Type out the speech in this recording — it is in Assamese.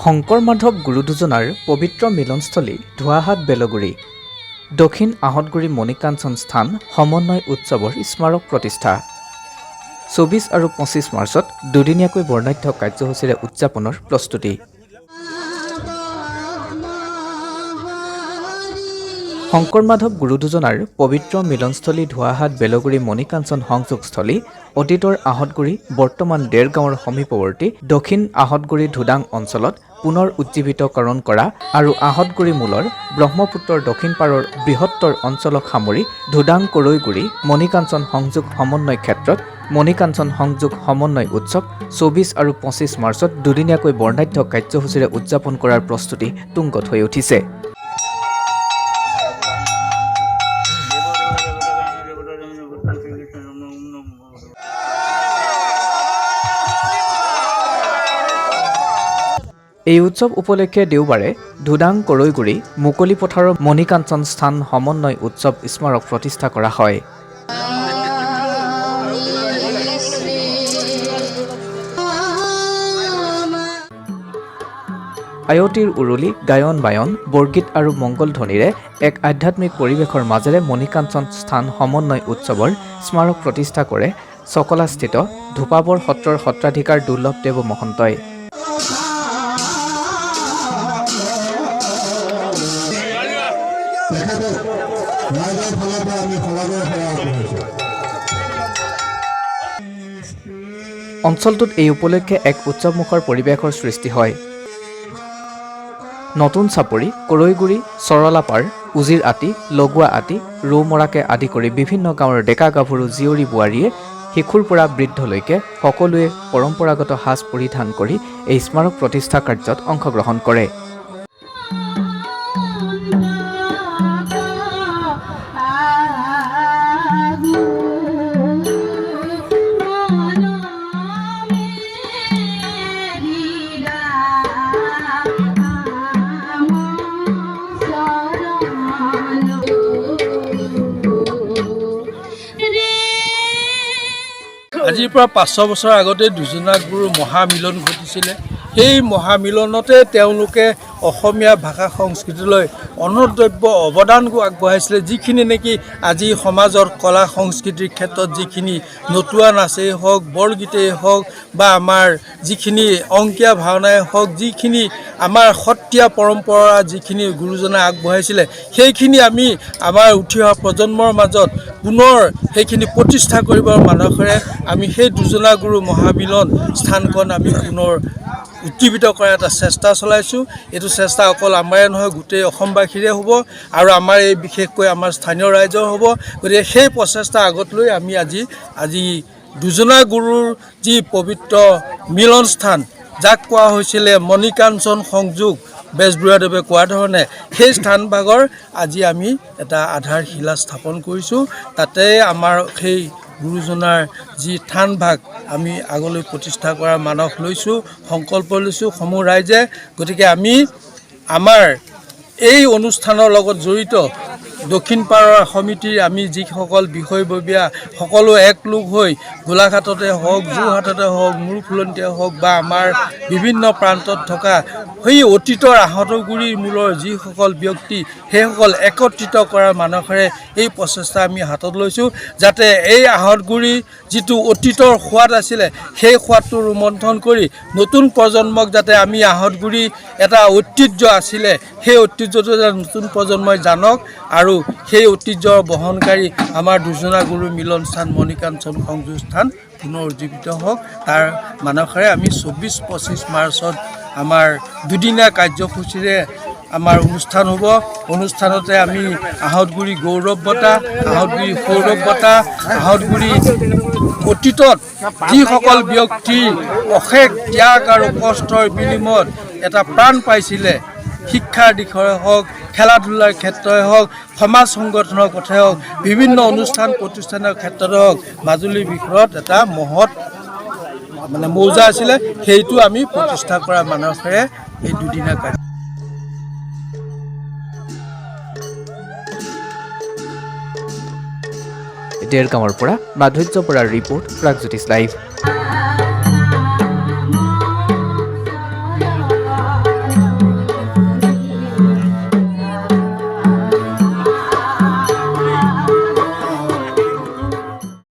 শংকৰ মাধৱ গুৰু দুজনাৰ পবিত্ৰ মিলনস্থলী ধোৱাহাট বেলগুৰি দক্ষিণ আহতগুৰি মণিকাঞ্চন স্থান সমন্বয় উৎসৱৰ স্মাৰক প্ৰতিষ্ঠা ২৪ আৰু ২৫ মাৰ্চত দুদিনীয়াকৈ বৰ্ণাঢ্য কাৰ্যসূচীৰে উদযাপনৰ প্ৰস্তুতি। শংকৰ মাধৱ গুৰু দুজনাৰ পবিত্ৰ মিলনস্থলী ধোৱাহাট বেলগুৰি মণিকাঞ্চন সংযোগস্থলী অতীতৰ আহতগুৰি বৰ্তমান ডেৰগাঁৱৰ সমীপৱৰ্তী দক্ষিণ আহতগুৰি ধুডাং অঞ্চলত পুনৰ উজ্জীৱিতকৰণ কৰা আৰু আহতগুৰি মূলৰ ব্ৰহ্মপুত্ৰৰ দক্ষিণ পাৰৰ বৃহত্তৰ অঞ্চলক সামৰি ধুডাং কৰৈগুৰি মণিকাঞ্চন সংযোগ সমন্বয় ক্ষেত্ৰত মণিকাঞ্চন সংযোগ সমন্বয় উৎসৱ ২৪ আৰু ২৫ মাৰ্চত দুদিনীয়াকৈ বৰ্ণাঢ্য কাৰ্যসূচীৰে উদযাপন কৰাৰ প্ৰস্তুতি তুংগত হৈ উঠিছে। এই উৎসৱ উপলক্ষে দেওবাৰে ধুডাং কৰৈগুৰি মুকলি পথাৰৰ মণিকাঞ্চন স্থান সমন্বয় উৎসৱ স্মাৰক প্ৰতিষ্ঠা কৰা হয়। আয়তীৰ উৰুলি গায়ন বায়ন বৰগীত আৰু মংগল ধ্বনিৰে এক আধ্যাত্মিক পৰিৱেশৰ মাজেৰে মণিকাঞ্চন স্থান সমন্বয় উৎসৱৰ স্মাৰক প্ৰতিষ্ঠা কৰে চকলাস্থিত ধূপাবৰ সত্ৰৰ সত্ৰাধিকাৰ দুৰ্লভদেৱ মহন্তই। অঞ্চলটোত এই উপলক্ষে এক উৎসৱমুখৰ পৰিৱেশৰ সৃষ্টি হয়। নতুন চাপৰি কৰৈগুৰি চৰলাপাৰ উজিৰ আতি লগোৱা আতি ৰৌমৰাকে আদি কৰি বিভিন্ন গাঁৱৰ ডেকা গাভৰু জীয়ৰী বোৱাৰীয়ে শিশুৰ পৰা বৃদ্ধলৈকে সকলোৱে পৰম্পৰাগত সাজ পৰিধান কৰি এই স্মাৰক প্ৰতিষ্ঠা কাৰ্যত অংশগ্ৰহণ কৰে। আজিৰ পৰা ৫০০ বছৰ আগতে দুজনা গুৰুৰ মহামিলন ঘটিছিলে। সেই মহামিলনতে তেওঁলোকে অসমীয়া ভাষা সংস্কৃতিলৈ অনদ্ৰব্য অৱদান আগবঢ়াইছিলে, যিখিনি নেকি আজি সমাজৰ কলা সংস্কৃতিৰ ক্ষেত্ৰত যিখিনি নতুৱা নাচেই হওক বৰগীতেই হওক বা আমাৰ যিখিনি অংকীয়া ভাওনাই হওক যিখিনি আমাৰ সত্ৰীয়া পৰম্পৰা যিখিনি গুৰুজনাই আগবঢ়াইছিলে সেইখিনি আমি আমাৰ উঠি অহা প্ৰজন্মৰ মাজত পুনৰ সেইখিনি প্ৰতিষ্ঠা কৰিবৰ মানসেৰে আমি সেই দুজনা গুৰু মহামিলন স্থানখন আমি পুনৰ উজ্জীৱিত কৰাৰ এটা চেষ্টা চলাইছোঁ। এইটো চেষ্টা অকল আমাৰে নহয় গোটেই অসমবাসীৰে হ'ব আৰু আমাৰ এই বিশেষকৈ আমাৰ স্থানীয় ৰাইজৰ হ'ব। গতিকে সেই প্ৰচেষ্টা আগত লৈ আমি আজি দুজনা গুৰুৰ যি পবিত্ৰ মিলন স্থান যাক কোৱা হৈছিলে মণিকাঞ্চন সংযোগ বেজবৰুৱাদেৱে কোৱা ধৰণে সেই স্থানভাগৰ আজি আমি এটা আধাৰশিলা স্থাপন কৰিছোঁ। তাতে আমাৰ সেই গুৰুজনাৰ যি থানভাগ আমি আগলৈ প্ৰতিষ্ঠা কৰাৰ মানস লৈছোঁ, সংকল্প লৈছোঁ সমূহ ৰাইজে। গতিকে আমি আমাৰ এই অনুষ্ঠানৰ লগত জড়িত দক্ষিণ পাৰৰ সমিতিৰ আমি যিসকল বিষয়ববীয়া সকলো একলোক হৈ গোলাঘাটতে হওক যোৰহাটতে হওক মূৰফুলনিতে হওক বা আমাৰ বিভিন্ন প্ৰান্তত থকা সেই অতীতৰ আহতগুৰিৰ মূলৰ যিসকল ব্যক্তি সেইসকল একত্ৰিত কৰাৰ মানসেৰে এই প্ৰচেষ্টা আমি হাতত লৈছোঁ, যাতে এই আহতগুৰি যিটো অতীতৰ সোৱাদ আছিলে সেই সোৱাদটো ৰোমন্থন কৰি নতুন প্ৰজন্মক যাতে আমি আহতগুৰি এটা ঐতিহ্য আছিলে সেই ঐতিহ্যটো যাতে নতুন প্ৰজন্মই জানক আৰু সেই ঐতিহ্যৰ বহনকাৰী আমাৰ দুজনা গুৰু মিলন স্থান মণিকাঞ্চন সংযোগ স্থান পুনৰ উজ্জীৱিত হওক তাৰ মানসেৰে আমি ২৪-২৫ মাৰ্চত আমাৰ দুদিনীয়া কাৰ্যসূচীৰে আমাৰ অনুষ্ঠান হ'ব। অনুষ্ঠানতে আমি আহতগুৰি গৌৰৱ বঁটা আহতগুৰি সৌৰভ বঁটা আহতগুৰি অতীতত যিসকল ব্যক্তিৰ অশেষ ত্যাগ আৰু কষ্টৰ বিনিময়ত এটা প্ৰাণ পাইছিলে, শিক্ষাৰ দিশৰে হওক খেলা ধূলাৰ ক্ষেত্ৰই হওক সমাজ সংগঠনৰ কথাই হওক বিভিন্ন অনুষ্ঠান প্ৰতিষ্ঠানৰ ক্ষেত্ৰতে হওক মাজুলীৰ বিষয়ত এটা মহৎ মৌজা আছিলে, সেইটো আমি প্ৰতিষ্ঠা কৰাৰ মানসেৰে এই দুদিনীয়া কাৰ্য। ডেৰগাঁৱৰ পৰা মাধুৰ্য বৰাৰ ৰিপৰ্ট প্ৰাগজ্যোতিষ লাইভ।